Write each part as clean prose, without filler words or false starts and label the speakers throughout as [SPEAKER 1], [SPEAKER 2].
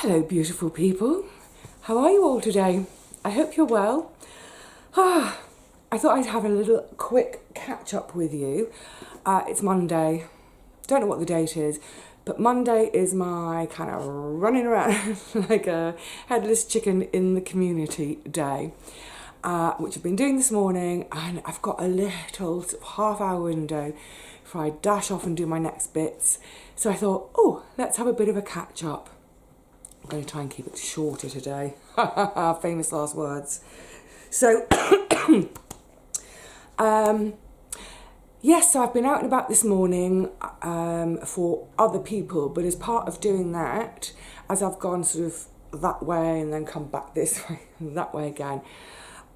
[SPEAKER 1] Hello beautiful people, how are you all today? I hope you're well. I thought I'd have a little quick catch up with you. It's Monday, don't know what the date is, but Monday is my kind of running around like a headless chicken in the community day, which I've been doing this morning, and I've got a little sort of half-hour window before I dash off and do my next bits. So I thought, oh, let's have a bit of a catch up. I'm going to try and keep it shorter today. Famous last words. So, yes, so I've been out and about this morning for other people, but as part of doing that, as I've gone sort of that way and then come back this way and that way again,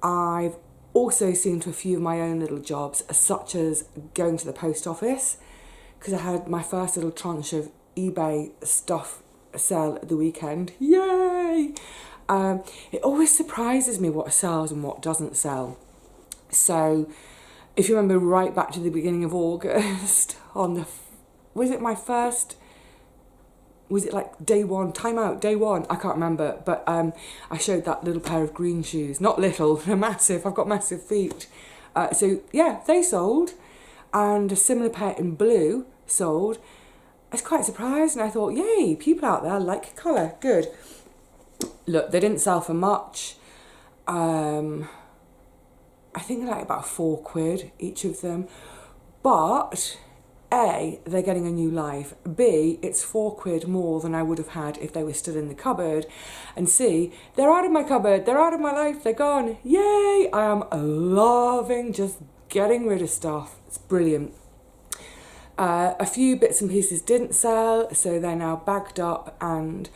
[SPEAKER 1] I've also seen to a few of my own little jobs, such as going to the post office, because I had my first little tranche of eBay stuff sell at the weekend. Yay! It always surprises me what sells and what doesn't sell. So if you remember right back to the beginning of August, on the, was it like day one, time out, day one, I can't remember, but I showed that little pair of green shoes, not little, they're massive, I've got massive feet. So yeah, they sold, and a similar pair in blue sold. I was quite surprised, and I thought, yay, people out there like colour, good. Look, they didn't sell for much. I think like about £4 each of them. But A, they're getting a new life. B, it's £4 more than I would have had if they were still in the cupboard. And C, they're out of my cupboard, they're out of my life, they're gone. Yay! I am loving just getting rid of stuff. It's brilliant. A few bits and pieces didn't sell, so they're now bagged up, and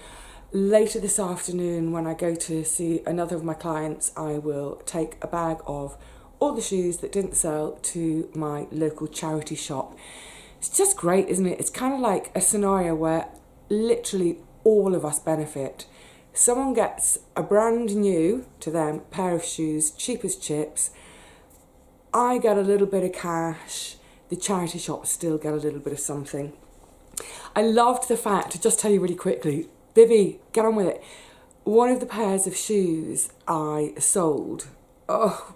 [SPEAKER 1] later this afternoon when I go to see another of my clients, I will take a bag of all the shoes that didn't sell to my local charity shop. It's just great, isn't it? It's kind of like a scenario where literally all of us benefit. Someone gets a brand new, to them, pair of shoes, cheap as chips. I get a little bit of cash. The charity shops still get a little bit of something. I loved the fact, to just tell you really quickly, Vivi, get on with it. One of the pairs of shoes I sold, oh,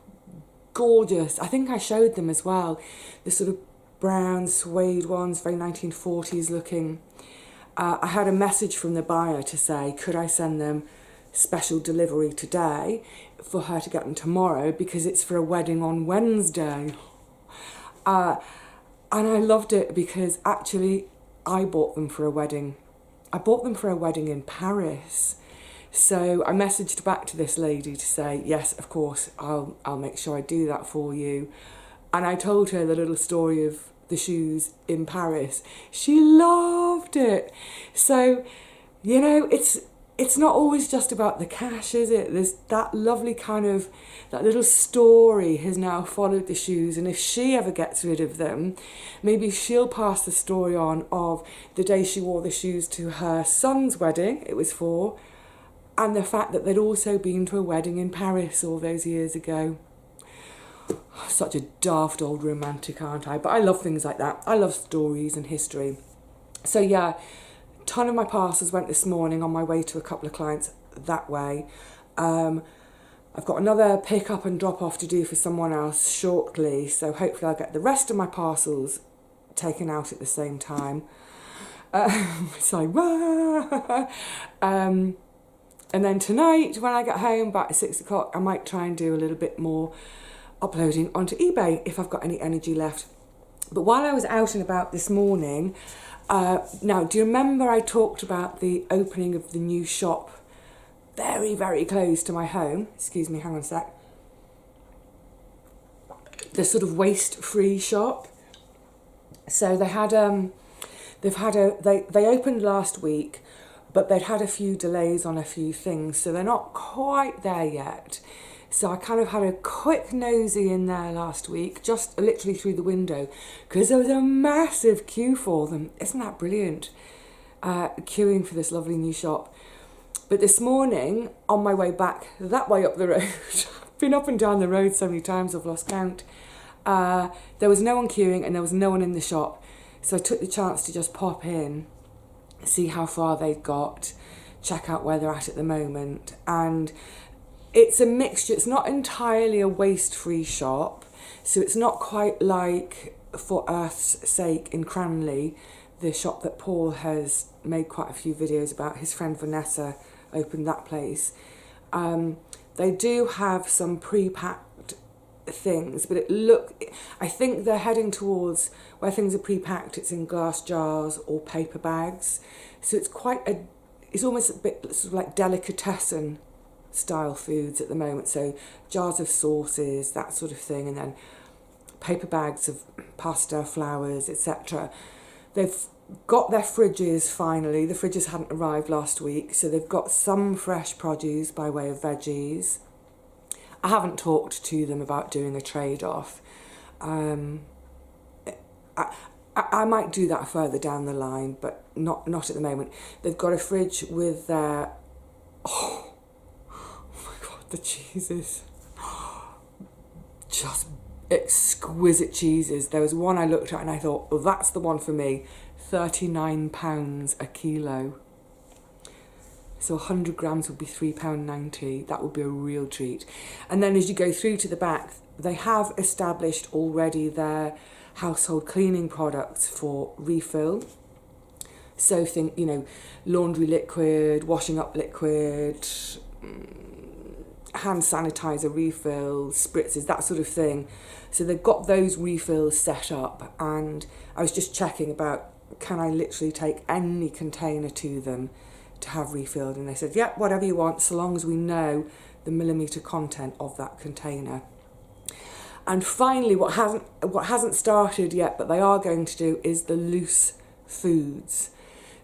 [SPEAKER 1] gorgeous. I think I showed them as well. The sort of brown suede ones, very 1940s looking. I had a message from the buyer to say, could I send them special delivery today for her to get them tomorrow because it's for a wedding on Wednesday. And I loved it because actually I bought them for a wedding. I bought them for a wedding in Paris. So I messaged back to this lady to say, yes, of course, I'll make sure I do that for you. And I told her the little story of the shoes in Paris. She loved it. So, you know, it's not always just about the cash, is it? There's that lovely kind of, that little story has now followed the shoes, and if she ever gets rid of them, maybe she'll pass the story on of the day she wore the shoes to her son's wedding, it was for, and the fact that they'd also been to a wedding in Paris all those years ago. Such a daft old romantic, aren't I? But I love things like that. I love stories and history. So yeah, ton of my parcels went this morning on my way to a couple of clients that way. I've got another pick up and drop off to do for someone else shortly, so hopefully I'll get the rest of my parcels taken out at the same time. It's like, and then tonight when I get home back at 6 o'clock, I might try and do a little bit more uploading onto eBay if I've got any energy left. But while I was out and about this morning, now, do you remember I talked about the opening of the new shop very, very close to my home? Excuse me, hang on a sec. The sort of waste-free shop. So they had, they opened last week, but they'd had a few delays on a few things, so they're not quite there yet. So I kind of had a quick nosy in there last week, just literally through the window, because there was a massive queue for them. Isn't that brilliant? Queuing for this lovely new shop. But this morning, on my way back, that way up the road, I've been up and down the road so many times I've lost count, there was no one queuing and there was no one in the shop. So I took the chance to just pop in, see how far they'd got, check out where they're at the moment. And it's a mixture. It's not entirely a waste-free shop, so it's not quite like For Earth's Sake in Cranley, the shop that Paul has made quite a few videos about. His friend Vanessa opened that place. They do have some pre-packed things, but I think they're heading towards where things are pre-packed. It's in glass jars or paper bags, so it's almost a bit sort of like delicatessen style foods at the moment. So jars of sauces, that sort of thing, and then paper bags of pasta, flours, etc. They've got their fridges finally. The fridges hadn't arrived last week, so they've got some fresh produce by way of veggies. I haven't talked to them about doing a trade-off. I might do that further down the line, but not at the moment. They've got a fridge with their... Oh my God, the cheeses. Just exquisite cheeses. There was one I looked at and I thought, well, that's the one for me. £39 a kilo. So 100 grams would be £3.90. That would be a real treat. And then as you go through to the back, they have established already their household cleaning products for refill. So think, laundry liquid, washing up liquid, hand sanitizer refills, spritzes, that sort of thing. So they've got those refills set up, and I was just checking about, can I literally take any container to them to have refilled? And they said, yeah, whatever you want, so long as we know the millimetre content of that container. And finally, what hasn't started yet, but they are going to do, is the loose foods.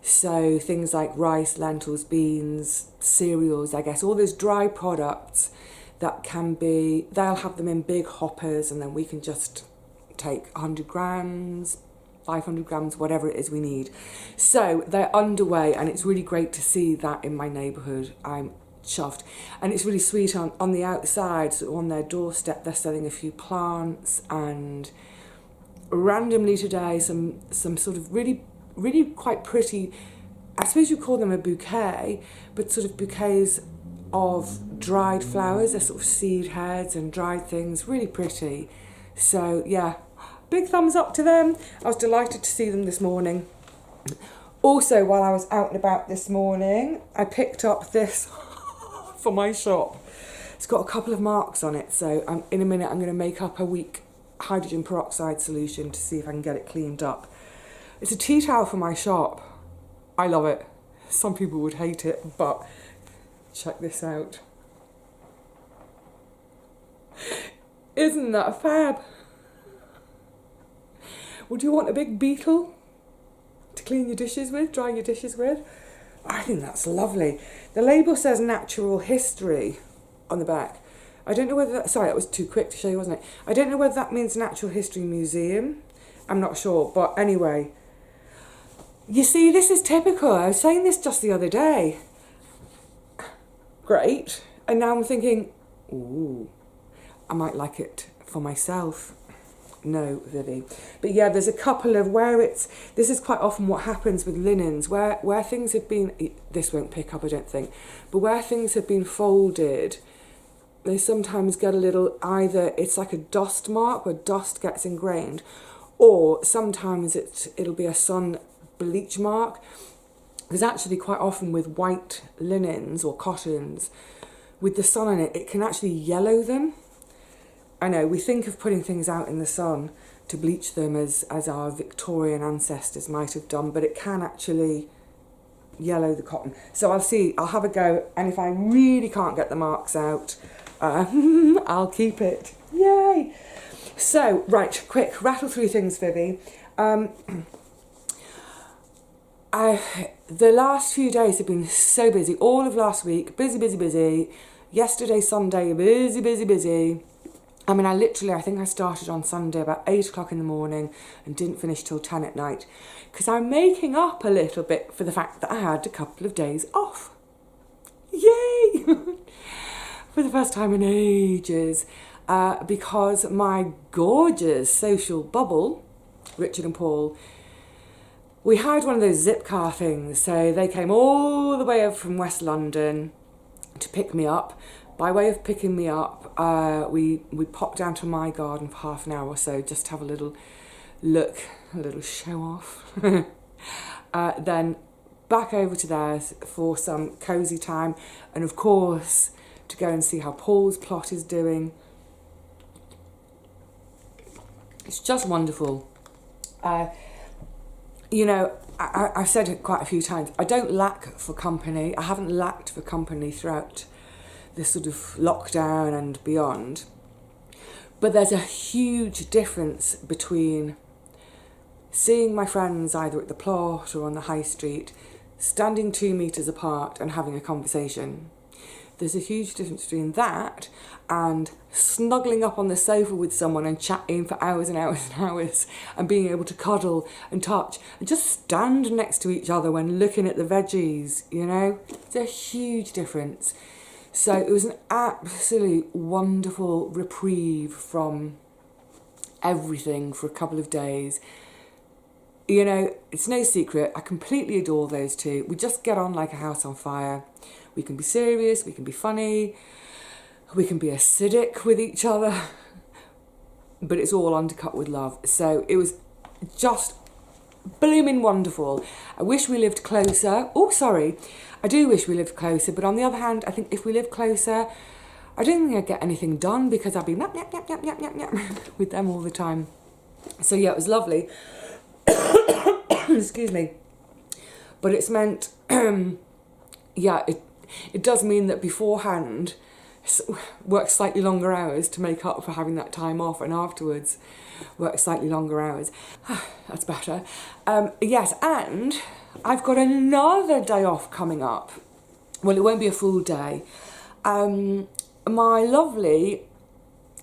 [SPEAKER 1] So things like rice, lentils, beans, cereals, I guess, all those dry products that they'll have them in big hoppers, and then we can just take 100 grams, 500 grams, whatever it is we need. So they're underway, and it's really great to see that in my neighbourhood. I'm chuffed. And it's really sweet on the outside, so on their doorstep, they're selling a few plants, and randomly today, some sort of really quite pretty, I suppose you call them a bouquet, but sort of bouquets of dried flowers. They're sort of seed heads and dried things, really pretty. So yeah, big thumbs up to them. I was delighted to see them this morning. Also, while I was out and about this morning, I picked up this for my shop. It's got a couple of marks on it, so in a minute I'm going to make up a weak hydrogen peroxide solution to see if I can get it cleaned up. It's a tea towel for my shop. I love it. Some people would hate it, but check this out. Isn't that fab? Would you want a big beetle to clean your dishes with, dry your dishes with? I think that's lovely. The label says natural history on the back. I don't know whether that was too quick to show you, wasn't it? I don't know whether that means Natural History Museum. I'm not sure, but anyway. You see, this is typical. I was saying this just the other day. Great. And now I'm thinking, ooh, I might like it for myself. No, Vivi. But yeah, there's a couple of this is quite often what happens with linens, where things have been, this won't pick up, I don't think, but where things have been folded, they sometimes get a little, either it's like a dust mark where dust gets ingrained, or sometimes it'll be a sun bleach mark. Because actually quite often with white linens or cottons, with the sun on it, it can actually yellow them. I know, we think of putting things out in the sun to bleach them as our Victorian ancestors might have done, but it can actually yellow the cotton. So I'll have a go, and if I really can't get the marks out, I'll keep it. Yay! So, right, quick, rattle through things, Vivi. The last few days have been so busy. All of last week, busy. Yesterday, Sunday, busy. I mean, I think I started on Sunday about 8 o'clock in the morning and didn't finish till 10 at night, because I'm making up a little bit for the fact that I had a couple of days off. Yay! For the first time in ages, because my gorgeous social bubble, Richard and Paul, we had one of those zip car things, so they came all the way up from West London to pick me up. By way of picking me up, we popped down to my garden for half an hour or so just to have a little look, a little show off. Then back over to theirs for some cosy time, and of course to go and see how Paul's plot is doing. It's just wonderful. You know, I've said it quite a few times, I don't lack for company. I haven't lacked for company throughout this sort of lockdown and beyond. But there's a huge difference between seeing my friends either at the plot or on the high street, standing 2 meters apart and having a conversation. There's a huge difference between that and snuggling up on the sofa with someone and chatting for hours and hours and hours and being able to cuddle and touch and just stand next to each other when looking at the veggies, you know? It's a huge difference. So it was an absolute wonderful reprieve from everything for a couple of days. You know, it's no secret, I completely adore those two. We just get on like a house on fire. We can be serious, we can be funny, we can be acidic with each other, but it's all undercut with love. So it was just blooming wonderful. I wish we lived closer. Oh, sorry. I do wish we lived closer, but on the other hand, I think if we lived closer, I don't think I'd get anything done because I'd be yap, yap, yap, yap, yap, yap, yap, with them all the time. So yeah, it was lovely. Excuse me. But it's meant, yeah, it does mean that beforehand, work slightly longer hours to make up for having that time off, and afterwards work slightly longer hours. That's better. Yes, and I've got another day off coming up. Well, it won't be a full day. My lovely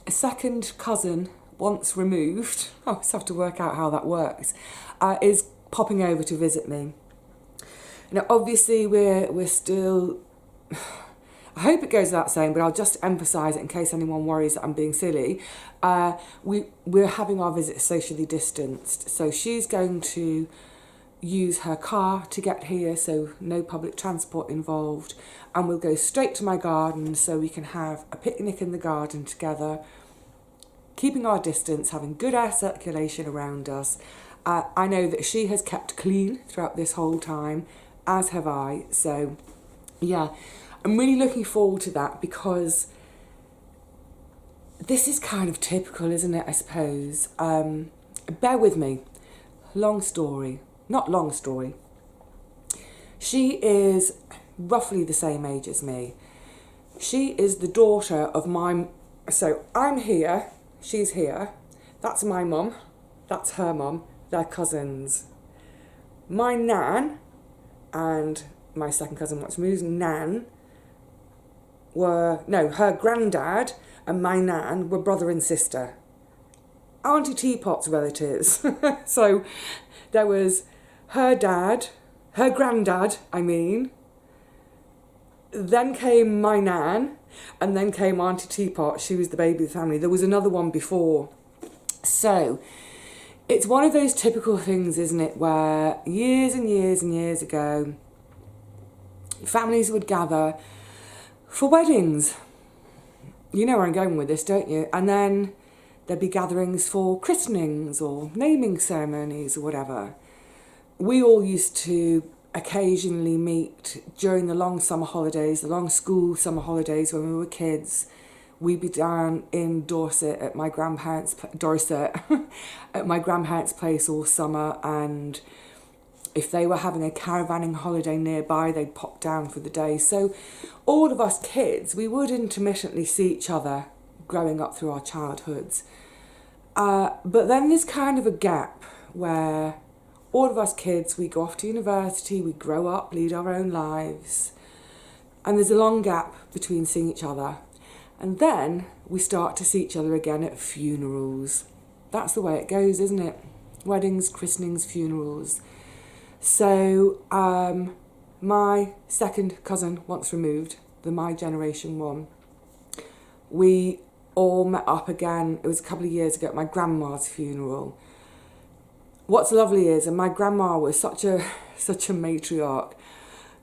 [SPEAKER 1] second cousin, once removed, I just have to work out how that works, is popping over to visit me. Now, obviously, we're still... I hope it goes without saying, but I'll just emphasise it in case anyone worries that I'm being silly. We're having our visit socially distanced. So she's going to use her car to get here, so no public transport involved. And we'll go straight to my garden so we can have a picnic in the garden together, keeping our distance, having good air circulation around us. I know that she has kept clean throughout this whole time, as have I. So, yeah, I'm really looking forward to that because this is kind of typical, isn't it, I suppose. Bear with me. Long story. Not long story. She is roughly the same age as me. She is the daughter of my... So I'm here, she's here. That's my mum. That's her mum. They're cousins. My nan and my second cousin, what's moved, nan, her granddad and my nan were brother and sister. Auntie Teapot's relatives. So there was her dad, her granddad, then came my nan, and then came Auntie Teapot. She was the baby of the family. There was another one before. So it's one of those typical things, isn't it, where years and years and years ago, families would gather for weddings. You know where I'm going with this, don't you? And then there'd be gatherings for christenings or naming ceremonies or whatever. We all used to occasionally meet during the long summer holidays, the long school summer holidays when we were kids. We'd be down in Dorset at my grandparents' at my grandparents' place all summer, and if they were having a caravanning holiday nearby, they'd pop down for the day. So all of us kids, we would intermittently see each other growing up through our childhoods. But then there's kind of a gap where all of us kids, we go off to university, we grow up, lead our own lives, and there's a long gap between seeing each other. And then we start to see each other again at funerals. That's the way it goes, isn't it? Weddings, christenings, funerals. So my second cousin, once removed, the my generation one, we all met up again. It was a couple of years ago at my grandma's funeral. what's lovely is, and my grandma was such a matriarch,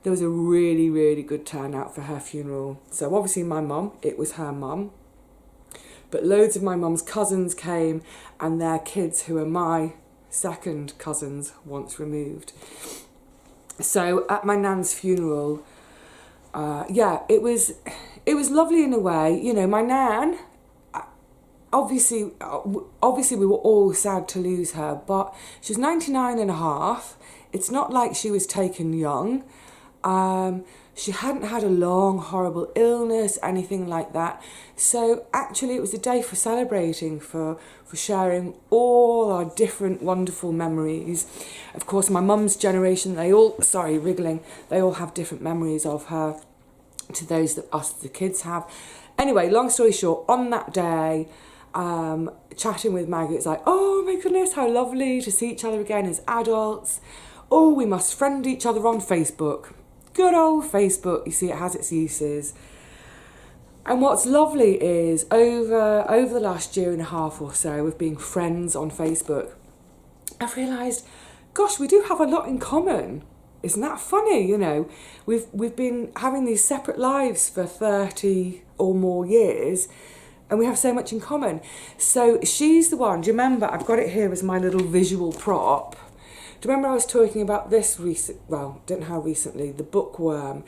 [SPEAKER 1] there was a really, really good turnout for her funeral. So obviously my mum, it was her mum, but loads of my mum's cousins came and their kids, who are my second cousins once removed. So at my nan's funeral, yeah, it was lovely in a way. You know, my nan, obviously we were all sad to lose her, but she was 99 and a half. It's not like she was taken young. She hadn't had a long, horrible illness, anything like that. So actually it was a day for celebrating, for sharing all our different wonderful memories. Of course, my mum's generation, they all have different memories of her to those that us, the kids, have. Anyway, long story short, on that day, chatting with Maggie, it's like, oh my goodness, how lovely to see each other again as adults. Oh, we must friend each other on Facebook. Good old Facebook. You see, it has its uses. And what's lovely is over the last year and a half or so of being friends on Facebook, I've realised, gosh, we do have a lot in common. Isn't that funny? You know, we've been having these separate lives for 30 or more years, and we have so much in common. So she's the one. Do you remember? I've got it here as my little visual prop. Do you remember I was talking about this don't know how recently, the bookworm,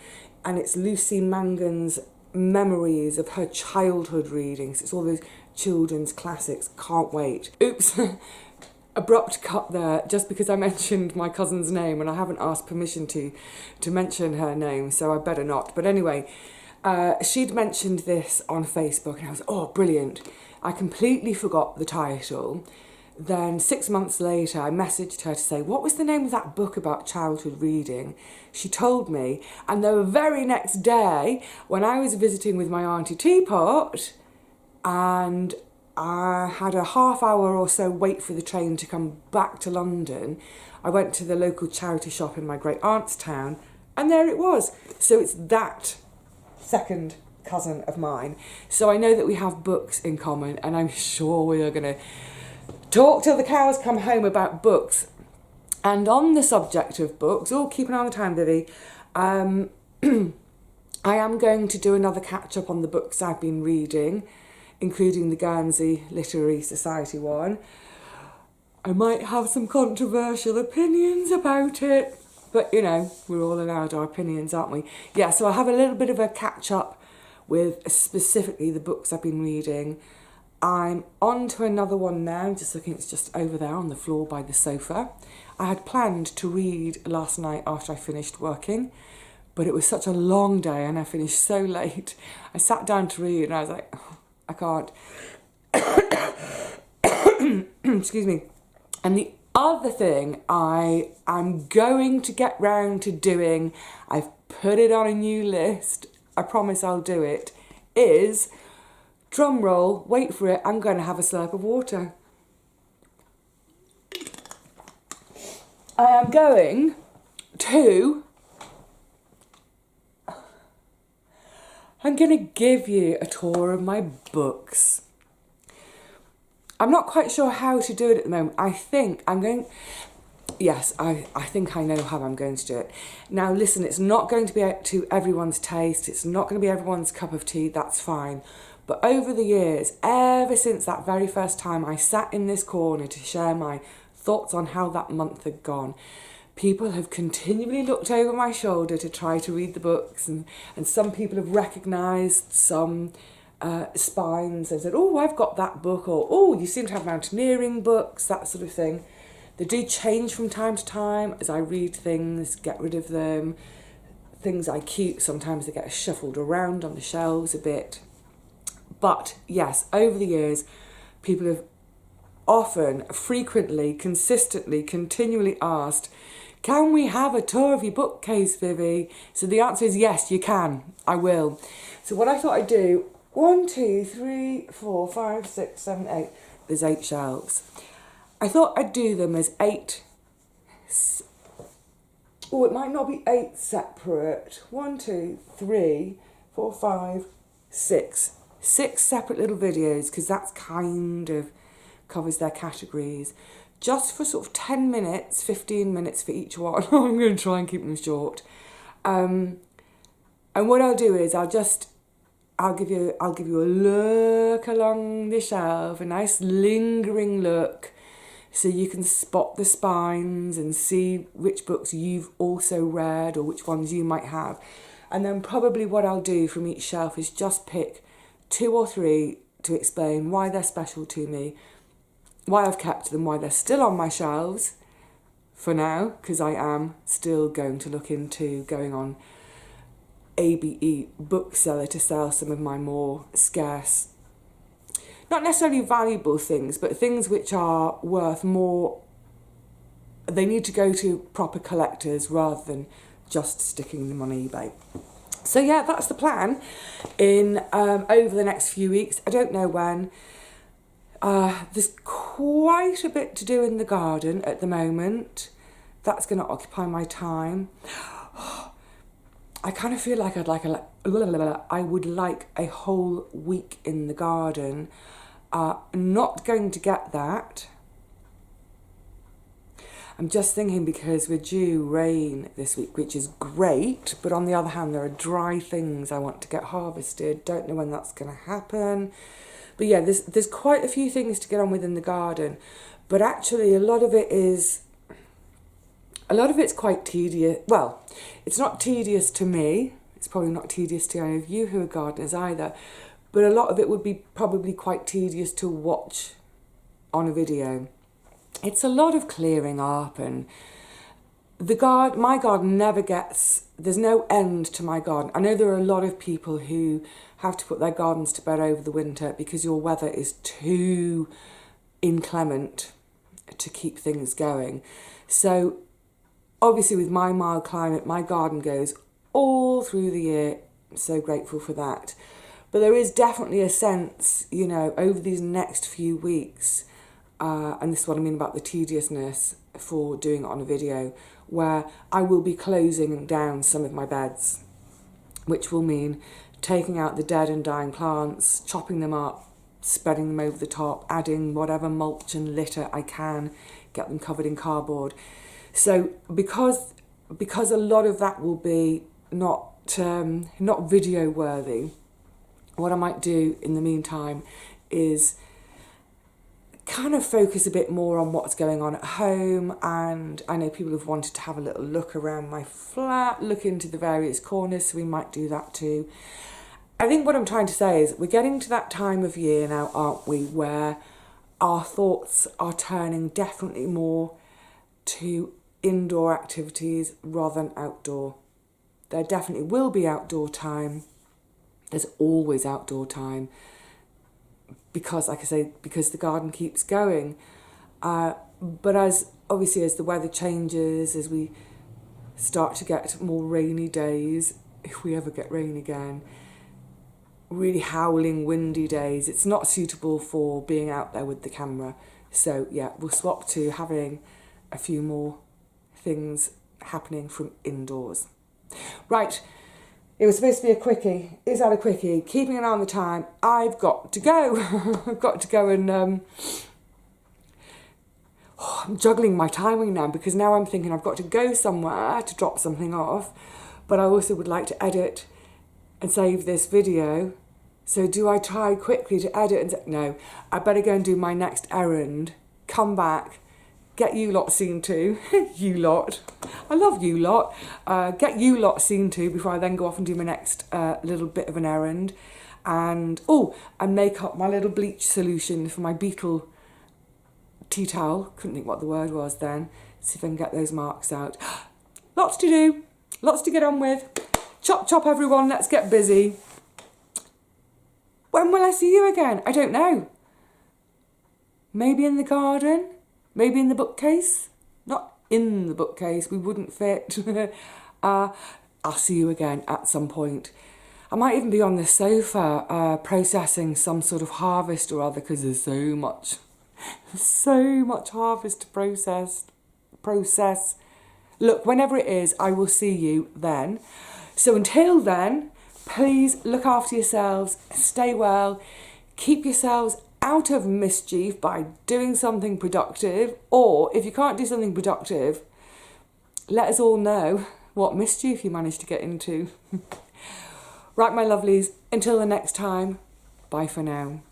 [SPEAKER 1] and it's Lucy Mangan's memories of her childhood readings. It's all those children's classics. Can't wait. Oops. Abrupt cut there, just because I mentioned my cousin's name and I haven't asked permission to mention her name, so I better not. But anyway, she'd mentioned this on Facebook and I was, oh, brilliant. I completely forgot the title. Then 6 months later, I messaged her to say, what was the name of that book about childhood reading? She told me, and the very next day, when I was visiting with my Auntie Teapot, and I had a half hour or so wait for the train to come back to London, I went to the local charity shop in my great aunt's town, and there it was. So it's that second cousin of mine. So I know that we have books in common, and I'm sure we are going to talk till the cows come home about books. And on the subject of books, keep an eye on the time, Vivi, I am going to do another catch-up on the books I've been reading, including the Guernsey Literary Society one. I might have some controversial opinions about it, but, you know, we're all allowed our opinions, aren't we? Yeah, so I'll have a little bit of a catch-up with specifically the books I've been reading. I'm on to another one now, just looking, it's just over there on the floor by the sofa. I had planned to read last night after I finished working, but it was such a long day and I finished so late. I sat down to read and I was like, oh, I can't. Excuse me. And the other thing I'm going to get round to doing, I've put it on a new list, I promise I'll do it, is... drum roll, wait for it, I'm going to have a slurp of water. I am going to... I'm going to give you a tour of my books. I'm not quite sure how to do it at the moment. I think I'm going... Yes, I think I know how I'm going to do it. Now listen, it's not going to be to everyone's taste. It's not going to be everyone's cup of tea. That's fine. But over the years, ever since that very first time I sat in this corner to share my thoughts on how that month had gone, people have continually looked over my shoulder to try to read the books, and some people have recognised some spines and said, oh, I've got that book, or oh, you seem to have mountaineering books, that sort of thing. They do change from time to time as I read things, get rid of them. Things I keep, sometimes they get shuffled around on the shelves a bit. But yes, over the years, people have often, frequently, consistently, continually asked, can we have a tour of your bookcase, Vivi? So the answer is yes, you can. I will. So what I thought I'd do, 1, 2, 3, 4, 5, 6, 7, 8. There's 8 shelves. I thought I'd do them as 8. Oh, it might not be 8 separate. 1, 2, 3, 4, 5, 6. 6 separate little videos, because that's kind of covers their categories. just for sort of 10 minutes, 15 minutes for each one. I'm going to try and keep them short. And what I'll do is I'll give you a look along the shelf, a nice lingering look, so you can spot the spines and see which books you've also read or which ones you might have. And then probably what I'll do from each shelf is just pick 2 or 3 to explain why they're special to me, why I've kept them, why they're still on my shelves for now, because I am still going to look into going on ABE Bookseller to sell some of my more scarce, not necessarily valuable things, but things which are worth more. They need to go to proper collectors rather than just sticking them on eBay. So yeah, that's the plan in over the next few weeks. I don't know when. There's quite a bit to do in the garden at the moment. That's going to occupy my time. I kind of feel like I would like a whole week in the garden. Not going to get that. I'm just thinking because we're due rain this week, which is great, but on the other hand, there are dry things I want to get harvested. Don't know when that's going to happen. But yeah, there's quite a few things to get on with in the garden, but actually a lot of it's quite tedious. Well, it's not tedious to me. It's probably not tedious to any of you who are gardeners either, but a lot of it would be probably quite tedious to watch on a video. It's a lot of clearing up, and my garden never gets, there's no end to my garden. I know there are a lot of people who have to put their gardens to bed over the winter because your weather is too inclement to keep things going. So obviously with my mild climate, my garden goes all through the year. I'm so grateful for that. But there is definitely a sense, over these next few weeks, and this is what I mean about the tediousness for doing it on a video, where I will be closing down some of my beds, which will mean taking out the dead and dying plants, chopping them up, spreading them over the top, adding whatever mulch and litter I can, get them covered in cardboard. So because a lot of that will be not video worthy, what I might do in the meantime is kind of focus a bit more on what's going on at home. And I know people have wanted to have a little look around my flat, look into the various corners, so we might do that too. I think what I'm trying to say is we're getting to that time of year now, aren't we, where our thoughts are turning definitely more to indoor activities rather than outdoor. There definitely will be outdoor time. There's always outdoor time because, like I say, because the garden keeps going. But as the weather changes, as we start to get more rainy days, if we ever get rain again, really howling windy days, it's not suitable for being out there with the camera. So yeah, we'll swap to having a few more things happening from indoors. Right, it was supposed to be a quickie. Is that a quickie? Keeping an eye on the time. I've got to go. I've got to go and I'm juggling my timing now, because now I'm thinking I've got to go somewhere to drop something off, but I also would like to edit and save this video. So do I try quickly to edit and say, no, I better go and do my next errand, come back, get you lot seen to, you lot, I love you lot, get you lot seen to before I then go off and do my next little bit of an errand, and make up my little bleach solution for my beetle tea towel. Couldn't think what the word was then. See if I can get those marks out. Lots to do, lots to get on with. Chop chop everyone, let's get busy. When will I see you again? I don't know. Maybe in the garden? Maybe in the bookcase? Not in the bookcase, we wouldn't fit. I'll see you again at some point. I might even be on the sofa processing some sort of harvest or other, because there's so much harvest to process. Look, whenever it is, I will see you then. So until then, please look after yourselves, stay well, keep yourselves out of mischief by doing something productive, or if you can't do something productive, let us all know what mischief you managed to get into. Right, my lovelies, until the next time, bye for now.